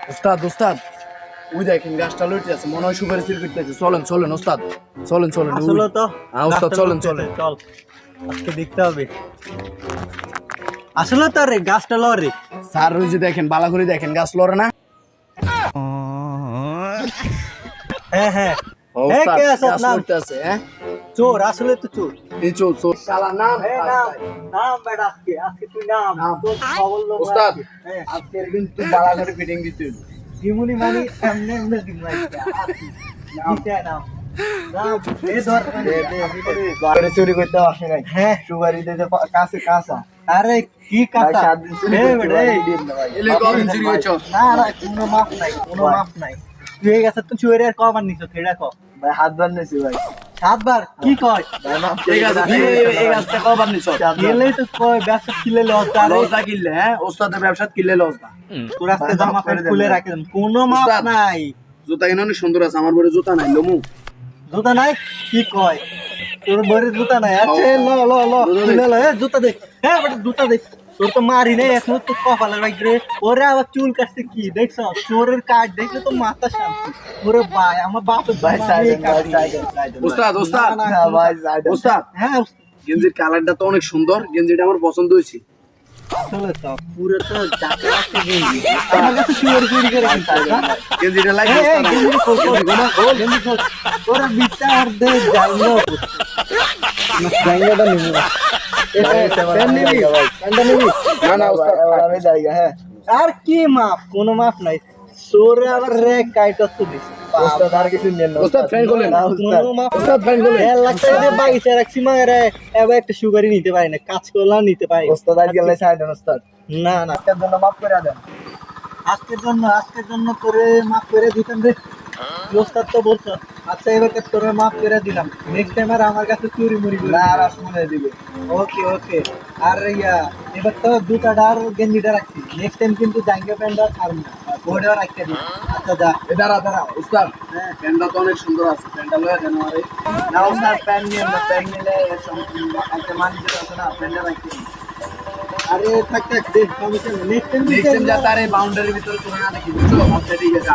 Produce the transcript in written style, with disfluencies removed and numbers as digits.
উস্তাদ উস্তাদ ওই দেখেন গাছটা লইতে আছে মনে হয় সুপারি সিল করতেছে চলেন চলেন উস্তাদ চলেন চলেন আসলে তো হ্যাঁ উস্তাদ চলেন চলেন চল আজকে দেখতে হবে আসলে তো রে গাছটা লরে স্যার ওই যে দেখেন বালা করে দেখেন গাছ লড়ে না হ্যাঁ হ্যাঁ ও, হ্যাঁ, উস্তাদ, কে আছে গাছ নাম? লড়তে আছে হ্যাঁ চোর আসলে তো চোর এই চোর চোর শালা নাম নাম বেটা আজকে আজকে তুই নাম তোর খবর লোক উস্তাদ হ্যাঁ আজকের কিন্তু বালা করে ফিটিং দিতে হইবে। দিমুনি মানে এমনি এমনি দিম রাইতে দিতে নাম নাম এ ধর বাড়ি চুরি করতে আসে নাই হ্যাঁ সুপারি দিতে কাছে কাঁচা আরে কি ভাই, কথা 7 দিন চুরি এ করতে বেটা বাড়ি এই দিন না ভাই। এলে কদিন চুরি হইছো না না কোনো মাপ নাই কোনো ভাই। মাপ নাই তুই এই গেছে তো চুরি আর কবার নিছ কেডা ক ভাই হাত বাঁধনেছি ভাই সাতবার কি কয় ভাই মাফ এই গাছ এই গাছটা কবার নিছো গেলেই তো কয় ব্যবসা খিলে লস আরে লসটা কিনলে হ্যাঁ ওস্তাদের ব্যবসা কিনলে লসটা তোর আজকে ভাই, জামা মাফ করে প্যান্ট দেন খুলে ভাই। রাখে দেন কোনো মাপ উস্তাদ। নাই জুতা কিনে অনেক সুন্দর আছে আমার বড় জুতা নাই লমু জুতা নাই কি কয় তোর বড়ি জুতা নাই আচ্ছা এ ল ল ল জুতা দে। খুলে ল এ জুতা দে হ্যাঁ বেটা জুতা দে তোর তো মারি নেই এখন তো কপালের বাইক রে ওরে আবার চুল কাটছে কি দেখছ চোরের কাট দেখলে তো মাথা শান্তি ওরে ভাই আমার বাপের ভাই জন্য সাইড এই কাট ভাই দিছে। সাইড ওস্তাদ ওস্তাদ না, না ভাই সাইড ওস্তাদ হ্যাঁ গেঞ্জির কালারটা তো অনেক সুন্দর গেঞ্জিটা আমার পছন্দ হয়েছে আসলে তো পুরো তো জাকে রাখতে গেলি আমার কাছে চুরি চুরি করে কিনছে না গেঞ্জিটা লাগে এই, এই, গেঞ্জি খোল, খোল, খোল, গেঞ্জি খোল। ওরা বিচার দে জানলো জায়গাটা নিবি না প্যান্ট নিবি? প্যান্টটা নিবি? না না ওস্তাদ এবার আমি জায়গা হ্যাঁ আর কি মাপ কোনো মাপ নাই সোরে আবার রে কাইটা তো দিছে ওস্তাদ আর কিছু নেন না ওস্তাদ ফ্যান খোলেন না ওস্তাদ কোনো মাপ ওস্তাদ ফ্যান খোলেন 1 লাখ টাকা দিয়ে বাইসে রাখছি মায়েরা এবার একটা সুগারই নিতে পারি না কাজ করলাম নিতে পারি ওস্তাদ আর গেলে সাইড ওস্তাদ না না আজকের জন্য মাফ করে দেন আজকের জন্য তোরে মাফ করে দিতাম রে ওস্তাদ তো বলছো আচ্ছা এবার তোরে মাফ করে দিলাম নেক্সট টাইম আর আমার কাছে চুরি মুড়ি না আর শুনে দিবে ওকে ওকে আর ইয়া এবার তো দুটাটা আর গেঞ্জিটা রাখছি নেক্সট টাইম কিন্তু জাঙ্গা প্যান্ট আর ছাড়ব না ওটাও রাখতে দিই আচ্ছা যা এ দাঁড়া দাঁড়া ওস্তাদ প্যান্টটা তো অনেক সুন্দর আছে প্যান্টটা লয়ে দেন আমারে না ওস্তাদ প্যান নিয়ে না প্যান নিলে একটা মানুষ আছে না প্যানটা রাখতে আরে থাক থাক দে সমস্যা নেক্সট টাইম নেক্সট টাইম যা তারে বাউন্ডারির ভিতরে তুলে না দেখি বুঝছো আচ্ছা ঠিক আছে